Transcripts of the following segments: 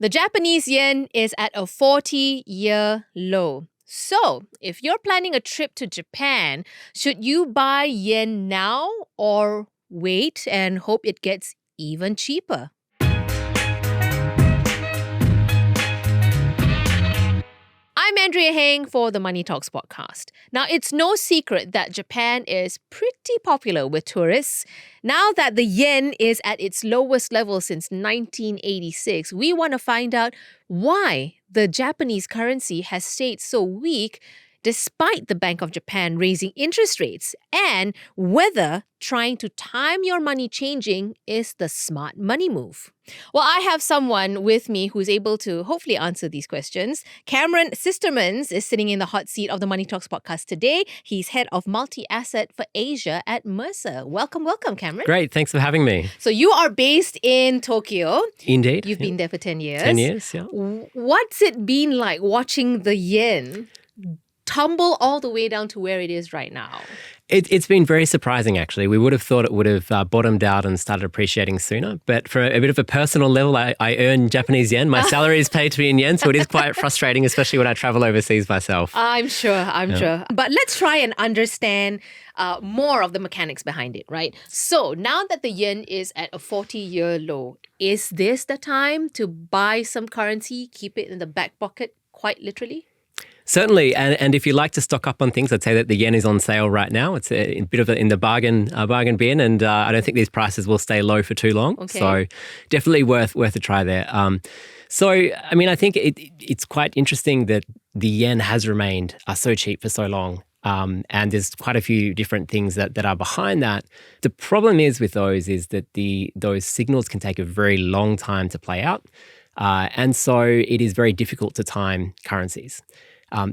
The Japanese yen is at a 40-year low. So, if you're planning a trip to Japan, should you buy yen now or wait and hope it gets even cheaper? I'm Andrea Heng for the Money Talks podcast. Now, it's no secret that Japan is pretty popular with tourists. Now that the yen is at its lowest level since 1986, we want to find out why the Japanese currency has stayed so weak despite the Bank of Japan raising interest rates, and whether trying to time your money changing is the smart money move. Well, I have someone with me who's able to hopefully answer these questions. Cameron Systermans is sitting in the hot seat of the Money Talks podcast today. He's head of multi-asset for Asia at Mercer. Welcome, Cameron. Great, thanks for having me. So you are based in Tokyo. Indeed. You've been there for 10 years. 10 years, yeah. What's it been like watching the yen tumble all the way down to where it is right now? It's been very surprising, actually. We would have thought it would have bottomed out and started appreciating sooner. But for a bit of a personal level, I earn Japanese yen. My salary is paid to me in yen, so it is quite frustrating, especially when I travel overseas myself. I'm sure. But let's try and understand more of the mechanics behind it, right? So now that the yen is at a 40-year low, is this the time to buy some currency, keep it in the back pocket, quite literally? Certainly, and if you like to stock up on things, I'd say that the yen is on sale right now. It's a bit of in the bargain bin, and I don't think these prices will stay low for too long. Okay. So definitely worth a try there. I think it's quite interesting that the yen has remained so cheap for so long. And there's quite a few different things that are behind that. The problem is with those is that those signals can take a very long time to play out. And so it is very difficult to time currencies.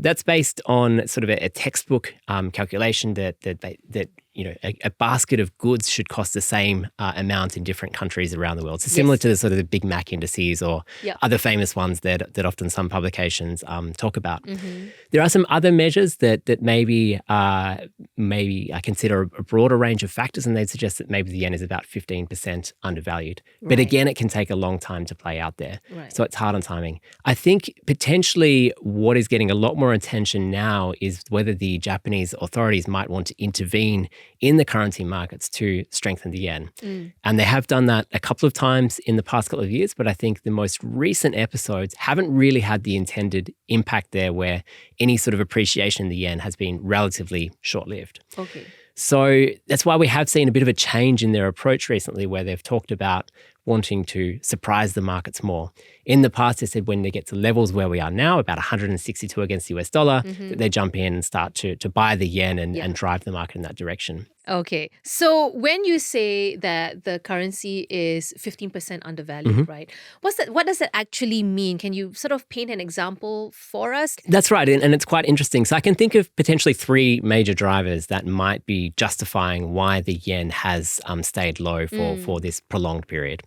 That's based on sort of a textbook calculation that a basket of goods should cost the same amount in different countries around the world. So similar to the sort of the Big Mac indices or other famous ones that often some publications talk about. Mm-hmm. There are some other measures that maybe I consider a broader range of factors, and they'd suggest that maybe the yen is about 15% undervalued. Right. But again, it can take a long time to play out there. Right. So it's hard on timing. I think potentially what is getting a lot more attention now is whether the Japanese authorities might want to intervene in the currency markets to strengthen the yen. Mm. And they have done that a couple of times in the past couple of years, but I think the most recent episodes haven't really had the intended impact there, where any sort of appreciation in the yen has been relatively short-lived. Okay. So that's why we have seen a bit of a change in their approach recently, where they've talked about wanting to surprise the markets more. In the past, they said when they get to levels where we are now, about 162 against the US dollar, that they jump in and start to buy the yen and drive the market in that direction. Okay. So when you say that the currency is 15% undervalued, right? What does that actually mean? Can you sort of paint an example for us? That's right. And it's quite interesting. So I can think of potentially three major drivers that might be justifying why the yen has stayed low for this prolonged period.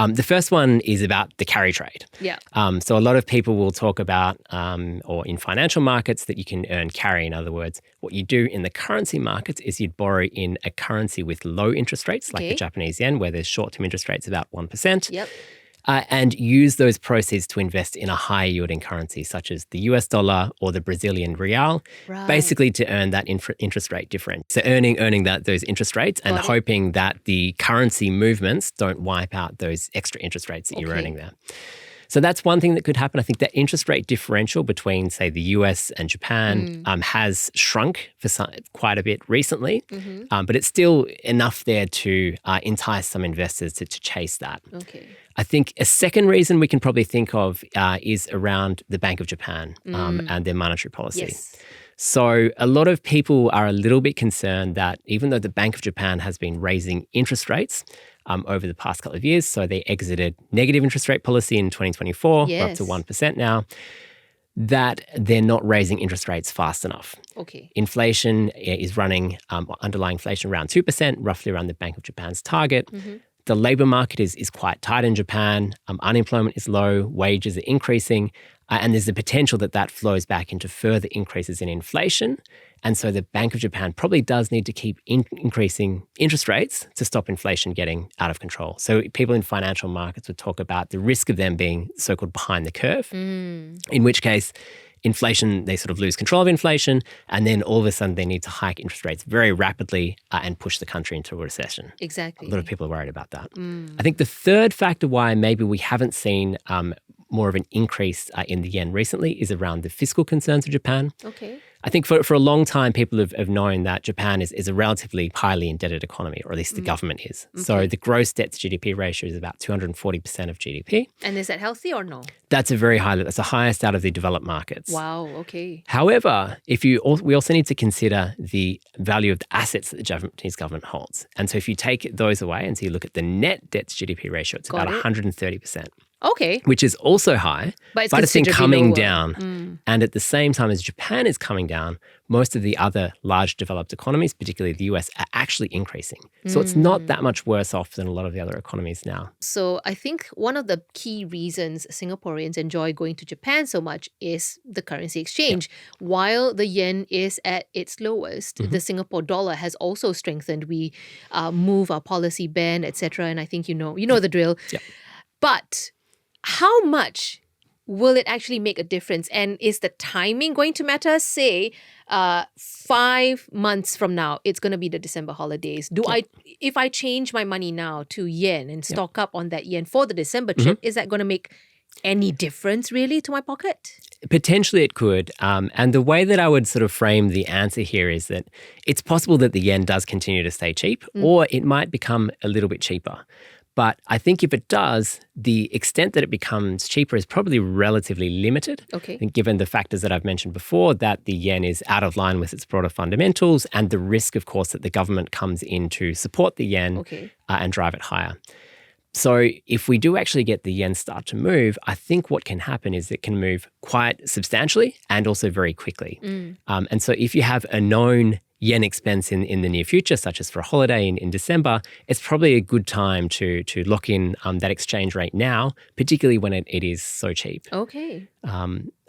The first one is about the carry trade. Yeah. So a lot of people will talk about, or in financial markets, that you can earn carry. In other words, what you do in the currency markets is you'd borrow in a currency with low interest rates, like the Japanese yen, where there's short-term interest rates about 1%. Yep. And use those proceeds to invest in a high-yielding currency, such as the US dollar or the Brazilian real, basically to earn that interest rate difference. So earning those interest rates and hoping that the currency movements don't wipe out those extra interest rates that you're earning there. So that's one thing that could happen. I think that interest rate differential between, say, the US and Japan has shrunk for quite a bit recently, but it's still enough there to entice some investors to chase that. Okay. I think a second reason we can probably think of is around the Bank of Japan and their monetary policy. Yes. So a lot of people are a little bit concerned that even though the Bank of Japan has been raising interest rates over the past couple of years, so they exited negative interest rate policy in 2024, we're up to 1% now, that they're not raising interest rates fast enough. Okay. Inflation is running, underlying inflation around 2%, roughly around the Bank of Japan's target. The labor market is quite tight in Japan. Unemployment is low. Wages are increasing. And there's the potential that that flows back into further increases in inflation. And so the Bank of Japan probably does need to keep increasing interest rates to stop inflation getting out of control. So people in financial markets would talk about the risk of them being so-called behind the curve, in which case inflation, they sort of lose control of inflation, and then all of a sudden they need to hike interest rates very rapidly and push the country into a recession. Exactly. A lot of people are worried about that. I think the third factor why maybe we haven't seen more of an increase in the yen recently is around the fiscal concerns of Japan. Okay. I think for a long time, people have known that Japan is a relatively highly indebted economy, or at least the government is. Okay. So the gross debt to GDP ratio is about 240% of GDP. And is that healthy or no? That's that's the highest out of the developed markets. Wow, okay. However, we also need to consider the value of the assets that the Japanese government holds. And so if you take those away and so you look at the net debt to GDP ratio, it's about 130%. Okay. Which is also high, but it's been considerably coming lower. down. And at the same time as Japan is coming down, most of the other large developed economies, particularly the US, are actually increasing. So it's not that much worse off than a lot of the other economies now. So I think one of the key reasons Singaporeans enjoy going to Japan so much is the currency exchange. Yep. While the yen is at its lowest, the Singapore dollar has also strengthened. We move our policy band, etc. And I think you know the drill. Yep. But how much will it actually make a difference? And is the timing going to matter? Say 5 months from now, it's going to be the December holidays. If I change my money now to yen and stock up on that yen for the December trip, is that going to make any difference really to my pocket? Potentially it could. And the way that I would sort of frame the answer here is that it's possible that the yen does continue to stay cheap, or it might become a little bit cheaper. But I think if it does, the extent that it becomes cheaper is probably relatively limited. Okay. And given the factors that I've mentioned before, that the yen is out of line with its broader fundamentals, and the risk, of course, that the government comes in to support the yen and drive it higher. So if we do actually get the yen start to move, I think what can happen is it can move quite substantially and also very quickly. And so if you have a known yen expense in the near future, such as for a holiday in December, it's probably a good time to lock in that exchange rate now, particularly when it is so cheap. Okay.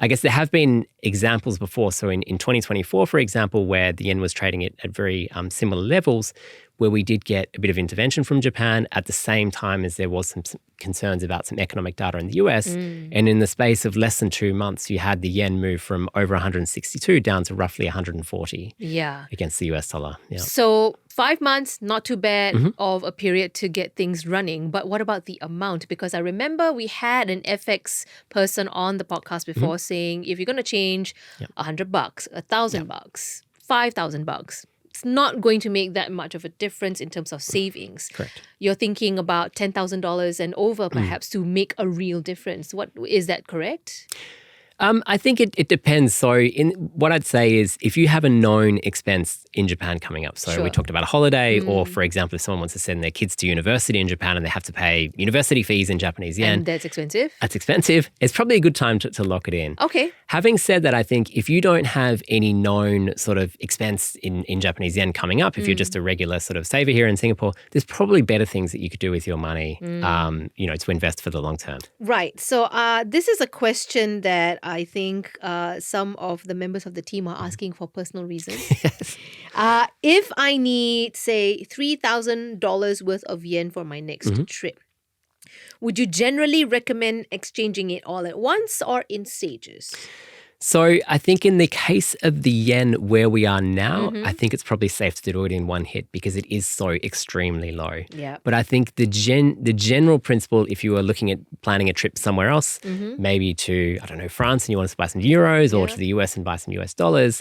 I guess there have been examples before. So in 2024, for example, where the yen was trading at very similar levels, where we did get a bit of intervention from Japan at the same time as there was some concerns about some economic data in the US. And in the space of less than 2 months, you had the yen move from over 162 down to roughly 140 against the US dollar. Yeah. So 5 months, not too bad of a period to get things running. But what about the amount? Because I remember we had an FX person on the podcast before saying, if you're going to change $100, $1,000, $5,000, it's not going to make that much of a difference in terms of savings. Correct. You're thinking about $10,000 and over perhaps to make a real difference. Is that correct? I think it depends. So what I'd say is if you have a known expense in Japan coming up, so we talked about a holiday, or for example, if someone wants to send their kids to university in Japan and they have to pay university fees in Japanese yen. And that's expensive? That's expensive. It's probably a good time to lock it in. Okay. Having said that, I think if you don't have any known sort of expense in Japanese yen coming up, if you're just a regular sort of saver here in Singapore, there's probably better things that you could do with your money, to invest for the long term. Right. So this is a question that I think some of the members of the team are asking for personal reasons. Yes. If I need, say, $3,000 worth of yen for my next trip, would you generally recommend exchanging it all at once or in stages? So I think in the case of the yen where we are now, I think it's probably safe to do it in one hit because it is so extremely low. Yeah. But I think the general principle, if you were looking at planning a trip somewhere else, maybe to, France and you want to buy some euros, or to the US and buy some US dollars,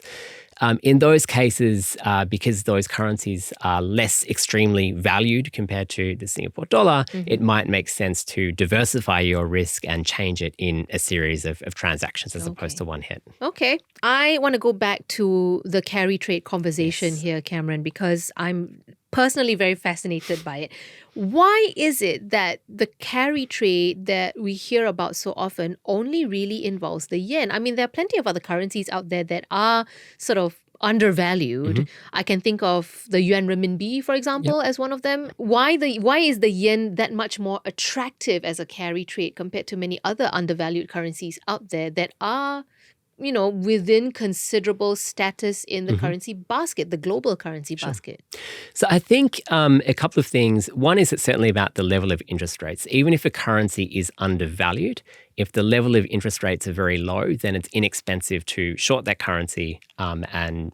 in those cases, because those currencies are less extremely valued compared to the Singapore dollar, it might make sense to diversify your risk and change it in a series of transactions as opposed to one hit. Okay. I want to go back to the carry trade conversation here, Cameron, because I'm personally very fascinated by it. Why is it that the carry trade that we hear about so often only really involves the yen? I mean, there are plenty of other currencies out there that are sort of undervalued. I can think of the yuan renminbi, for example, as one of them. Why is the yen that much more attractive as a carry trade compared to many other undervalued currencies out there that are, within considerable status in the currency basket, the global currency basket? So I think a couple of things. One is it's certainly about the level of interest rates. Even if a currency is undervalued, if the level of interest rates are very low, then it's inexpensive to short that currency and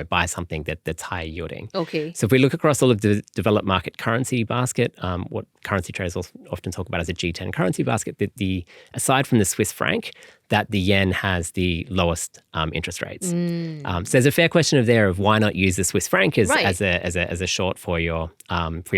buy something that's higher yielding. Okay. So if we look across all of the developed market currency basket, what currency traders often talk about as a G10 currency basket, the aside from the Swiss franc, that the yen has the lowest interest rates. So there's a fair question of why not use the Swiss franc as a short for your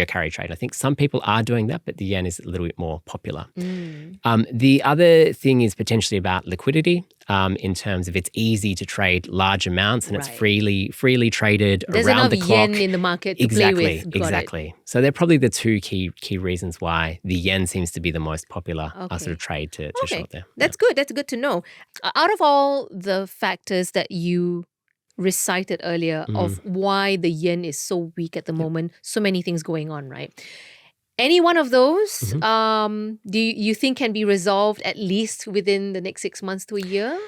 carry trade. I think some people are doing that, but the yen is a little bit more popular. The other thing is potentially about liquidity in terms of it's easy to trade large amounts and it's freely traded There's around the enough clock. yen in the market to play with. Exactly. So they're probably the two key reasons why the yen seems to be the most popular sort of trade to short there. That's good. That's good to know. Out of all the factors that you recited earlier of why the yen is so weak at the moment, so many things going on, right? Any one of those do you think can be resolved at least within the next 6 months to a year?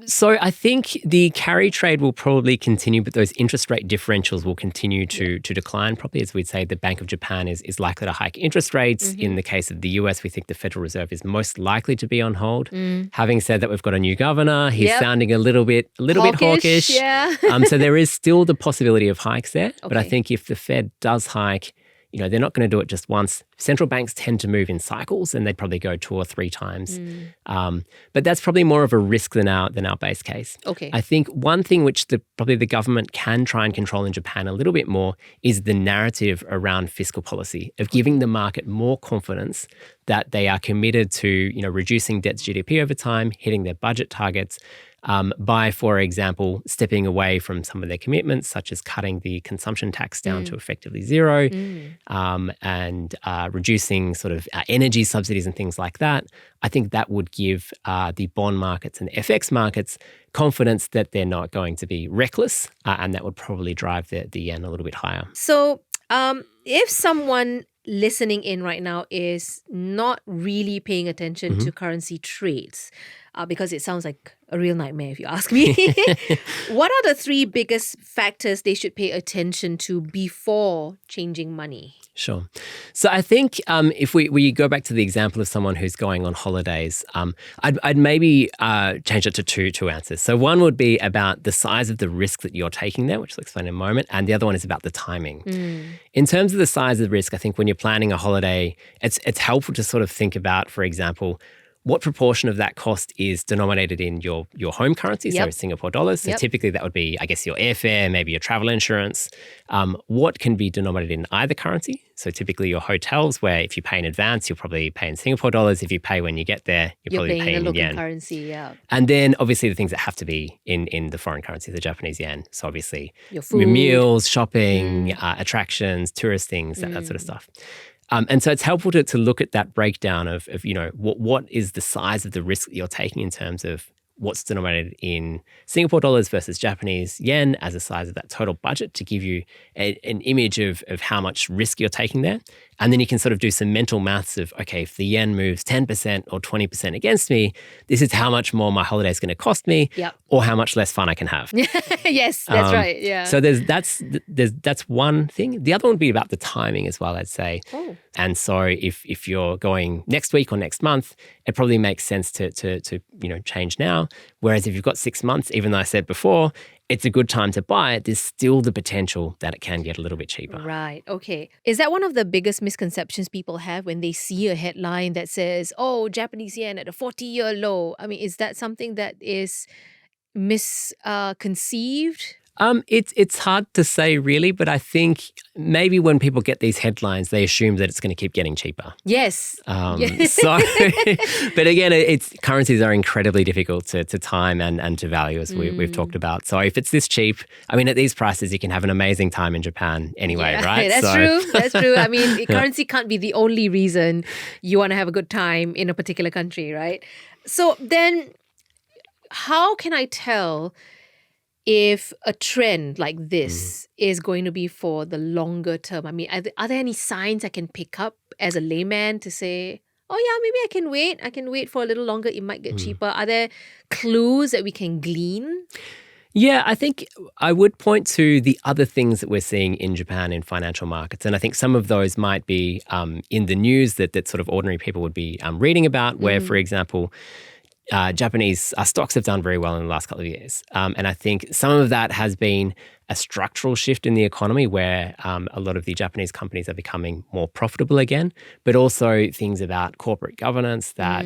So I think the carry trade will probably continue, but those interest rate differentials will continue to decline. Probably, as we'd say, the Bank of Japan is likely to hike interest rates. In the case of the US, we think the Federal Reserve is most likely to be on hold. Having said that, we've got a new governor. He's sounding a little bit hawkish. Yeah. So there is still the possibility of hikes there. But I think if the Fed does hike, they're not going to do it just once. Central banks tend to move in cycles and they'd probably go 2 or 3 times. But that's probably more of a risk than our base case. Okay. I think one thing which probably the government can try and control in Japan a little bit more is the narrative around fiscal policy, of giving the market more confidence that they are committed to reducing debt to GDP over time, hitting their budget targets, by, for example, stepping away from some of their commitments, such as cutting the consumption tax down to effectively zero, and reducing sort of energy subsidies and things like that. I think that would give the bond markets and FX markets confidence that they're not going to be reckless, and that would probably drive the yen a little bit higher. So if someone listening in right now is not really paying attention to currency trades, because it sounds like a real nightmare if you ask me. What are the 3 biggest factors they should pay attention to before changing money? Sure. So I think if we go back to the example of someone who's going on holidays, I'd maybe change it to two answers. So one would be about the size of the risk that you're taking there, which I'll explain in a moment, and the other one is about the timing. In terms of the size of the risk, I think when you're planning a holiday, it's helpful to sort of think about, for example, what proportion of that cost is denominated in your home currency, so Singapore dollars. So typically that would be, I guess, your airfare, maybe your travel insurance. What can be denominated in either currency? So typically your hotels, where if you pay in advance, you'll probably pay in Singapore dollars. If you pay when you get there, you're probably paying in local yen. currency, And then obviously the things that have to be in the foreign currency, the Japanese yen. So obviously your food, your meals, shopping, attractions, tourist things, that sort of stuff. And so it's helpful to look at that breakdown of what is the size of the risk that you're taking in terms of what's denominated in Singapore dollars versus Japanese yen as a size of that total budget, to give you an image of how much risk you're taking there. And then you can sort of do some mental maths of, okay, if the yen moves 10% or 20% against me, this is how much more my holiday is going to cost me, or how much less fun I can have. Yes, that's right. Yeah. So that's one thing. The other one would be about the timing as well, I'd say. And so if you're going next week or next month, it probably makes sense to change now. Whereas if you've got 6 months, even though I said before, it's a good time to buy it, there's still the potential that it can get a little bit cheaper. Right. Okay. Is that one of the biggest misconceptions people have when they see a headline that says, oh, Japanese yen at a 40-year low? I mean, is that something that is misconceived? It's hard to say really, but I think maybe when people get these headlines, they assume that it's going to keep getting cheaper. Yes. So, but again, currencies are incredibly difficult to time and to value, as we've talked about. So if it's this cheap, I mean, at these prices, you can have an amazing time in Japan anyway, right? That's true. That's true. I mean, currency can't be the only reason you want to have a good time in a particular country, right? So then how can I tell if a trend like this is going to be for the longer term? I mean, are there any signs I can pick up as a layman to say, oh yeah, maybe I can wait. I can wait for a little longer. It might get cheaper. Are there clues that we can glean? Yeah, I think I would point to the other things that we're seeing in Japan in financial markets. And I think some of those might be in the news that sort of ordinary people would be reading about, where, for example, Japanese stocks have done very well in the last couple of years. And I think some of that has been a structural shift in the economy where a lot of the Japanese companies are becoming more profitable again, but also things about corporate governance that,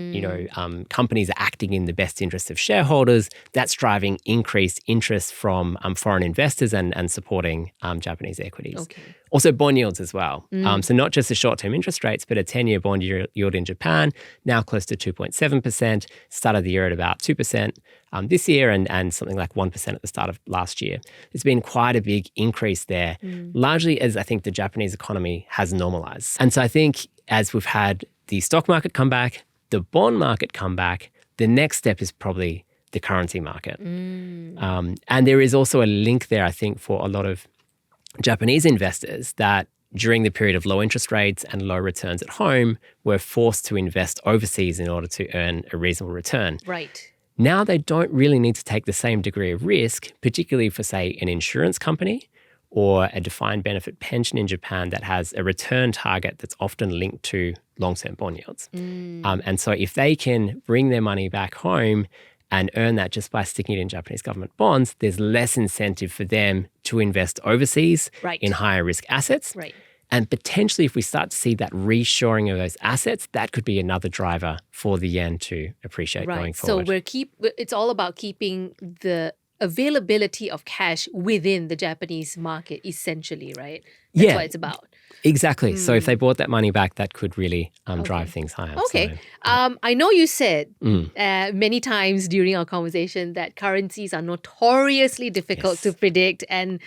companies are acting in the best interests of shareholders. That's driving increased interest from foreign investors and supporting Japanese equities. Okay. Also bond yields as well. So not just the short-term interest rates, but a 10-year bond yield in Japan, now close to 2.7%, started the year at about 2% this year and something like 1% at the start of last year. There's been quite a big increase there, largely as I think the Japanese economy has normalized. And so I think as we've had the stock market come back, the bond market come back, the next step is probably the currency market. And there is also a link there, I think, for a lot of Japanese investors that during the period of low interest rates and low returns at home were forced to invest overseas in order to earn a reasonable return. Right. Now they don't really need to take the same degree of risk, particularly for, say, an insurance company or a defined benefit pension in Japan that has a return target that's often linked to long-term bond yields. And so if they can bring their money back home and earn that just by sticking it in Japanese government bonds, there's less incentive for them to invest overseas in higher risk assets. Right. And potentially, if we start to see that reshoring of those assets, that could be another driver for the yen to appreciate going forward. So it's all about keeping the availability of cash within the Japanese market, essentially, right? That's what it's about. Exactly. So if they brought that money back, that could really drive things higher. Okay. So, I know you said many times during our conversation that currencies are notoriously difficult to predict and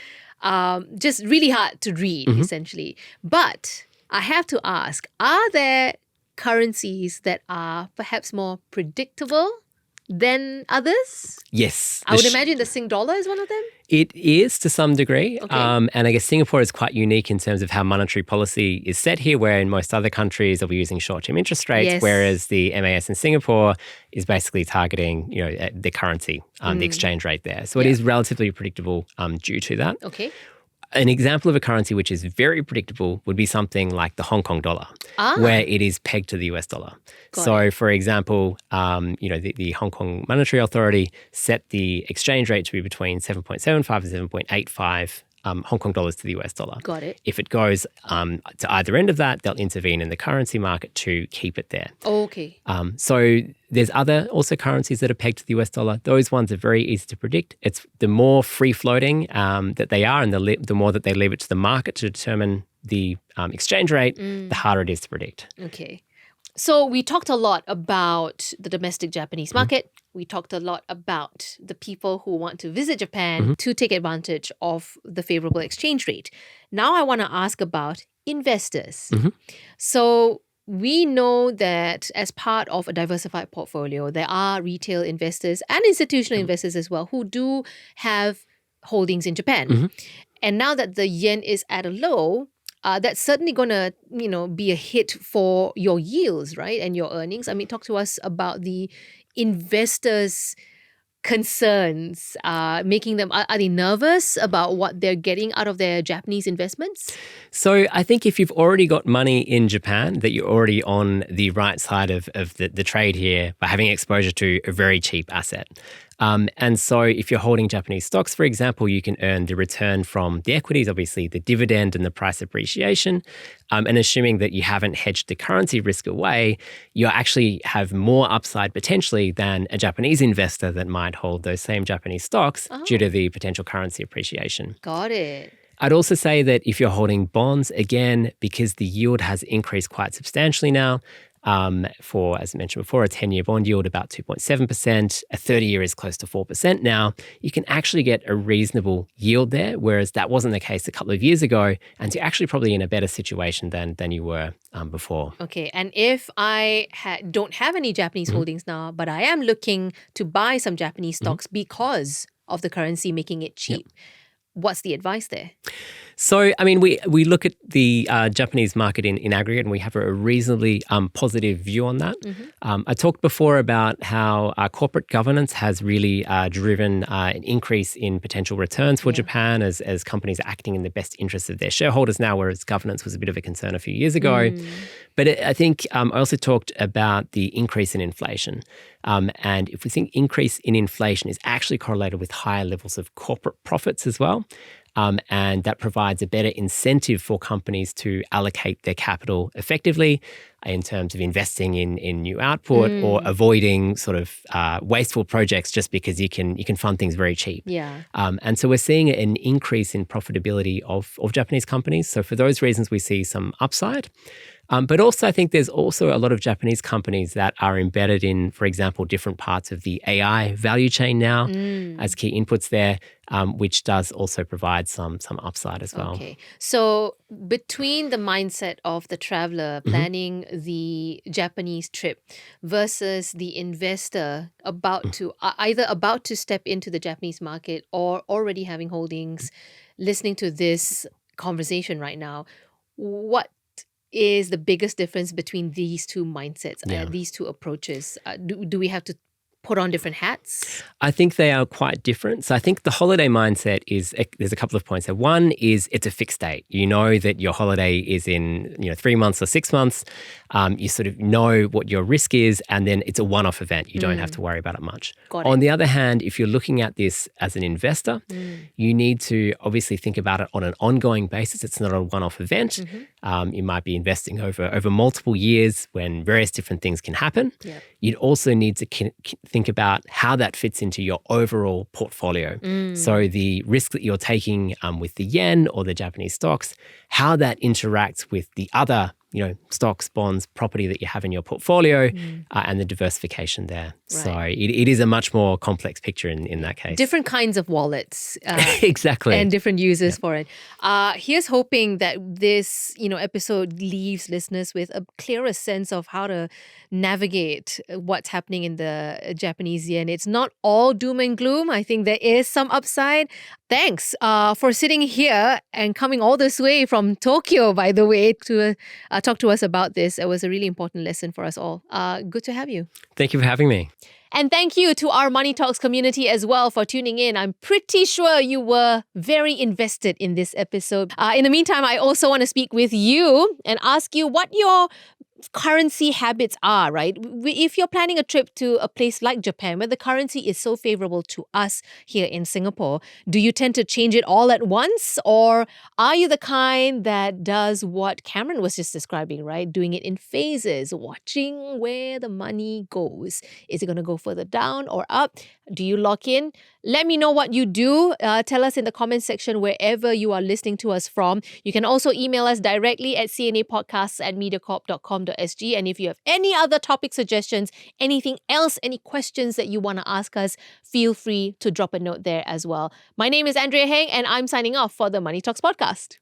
just really hard to read, essentially. But I have to ask, are there currencies that are perhaps more predictable than others? Yes. I would imagine the Sing dollar is one of them. It is to some degree. Okay. And I guess Singapore is quite unique in terms of how monetary policy is set here, where in most other countries they'll be using short-term interest rates, whereas the MAS in Singapore is basically targeting, the currency, the exchange rate there. So it is relatively predictable due to that. Okay. An example of a currency which is very predictable would be something like the Hong Kong dollar, where it is pegged to the US dollar. For example, the Hong Kong Monetary Authority set the exchange rate to be between 7.75 and 7.85 Hong Kong dollars to the US dollar. Got it. If it goes to either end of that, they'll intervene in the currency market to keep it there. Okay. So there's other also currencies that are pegged to the US dollar. Those ones are very easy to predict. It's the more free-floating that they are and the more that they leave it to the market to determine the exchange rate, the harder it is to predict. Okay. So we talked a lot about the domestic Japanese market. We talked a lot about the people who want to visit Japan to take advantage of the favorable exchange rate. Now I want to ask about investors. So we know that as part of a diversified portfolio, there are retail investors and institutional investors as well who do have holdings in Japan. And now that the yen is at a low, that's certainly going to, be a hit for your yields, right? And your earnings. I mean, talk to us about the investors' concerns, making them, are they nervous about what they're getting out of their Japanese investments? So I think if you've already got money in Japan, that you're already on the right side of the trade here by having exposure to a very cheap asset. And so if you're holding Japanese stocks, for example, you can earn the return from the equities, obviously the dividend and the price appreciation. And assuming that you haven't hedged the currency risk away, you actually have more upside potentially than a Japanese investor that might hold those same Japanese stocks due to the potential currency appreciation. Got it. I'd also say that if you're holding bonds, again, because the yield has increased quite substantially now, for, as I mentioned before, a 10-year bond yield about 2.7%, a 30-year is close to 4% now, you can actually get a reasonable yield there, whereas that wasn't the case a couple of years ago, and you're actually probably in a better situation than you were before. Okay, and if I don't have any Japanese holdings now, but I am looking to buy some Japanese stocks because of the currency, making it cheap. What's the advice there? So, I mean, we look at the Japanese market in aggregate, and we have a reasonably positive view on that. I talked before about how corporate governance has really driven an increase in potential returns for Japan as companies are acting in the best interests of their shareholders now, whereas governance was a bit of a concern a few years ago. But I think I also talked about the increase in inflation. And if we think increase in inflation is actually correlated with higher levels of corporate profits as well. And that provides a better incentive for companies to allocate their capital effectively in terms of investing in new output or avoiding sort of wasteful projects just because you can fund things very cheap. And so we're seeing an increase in profitability of Japanese companies. So for those reasons, we see some upside. But also, I think there's also a lot of Japanese companies that are embedded in, for example, different parts of the AI value chain now as key inputs there, which does also provide some upside as well. Okay. So between the mindset of the traveler planning the Japanese trip versus the investor either about to step into the Japanese market or already having holdings, listening to this conversation right now, what is the biggest difference between these two mindsets, these two approaches? Do we have to put on different hats? I think they are quite different. So I think the holiday mindset is, there's a couple of points there. One is it's a fixed date. You know that your holiday is in 3 months or 6 months. You sort of know what your risk is, and then it's a one-off event. You don't have to worry about it much. On the other hand, if you're looking at this as an investor, you need to obviously think about it on an ongoing basis. It's not a one-off event. You might be investing over multiple years when various different things can happen. You'd also need to think about how that fits into your overall portfolio. So the risk that you're taking with the yen or the Japanese stocks, how that interacts with the other stocks, bonds, property that you have in your portfolio and the diversification there. So it is a much more complex picture in that case. Different kinds of wallets. Exactly. And different uses for it. Here's hoping that this episode leaves listeners with a clearer sense of how to navigate what's happening in the Japanese yen. It's not all doom and gloom. I think there is some upside. Thanks for sitting here and coming all this way from Tokyo, by the way, to talk to us about this. It was a really important lesson for us all. Good to have you. Thank you for having me. And thank you to our Money Talks community as well for tuning in. I'm pretty sure you were very invested in this episode. In the meantime, I also want to speak with you and ask you what your currency habits are, right? If you're planning a trip to a place like Japan, where the currency is so favorable to us here in Singapore, do you tend to change it all at once? Or are you the kind that does what Cameron was just describing, right? Doing it in phases, watching where the money goes. Is it going to go further down or up? Do you lock in? Let me know what you do. Tell us in the comment section wherever you are listening to us from. You can also email us directly at cnapodcasts@mediacorp.com.sg. And if you have any other topic suggestions, anything else, any questions that you want to ask us, feel free to drop a note there as well. My name is Andrea Heng, and I'm signing off for the Money Talks podcast.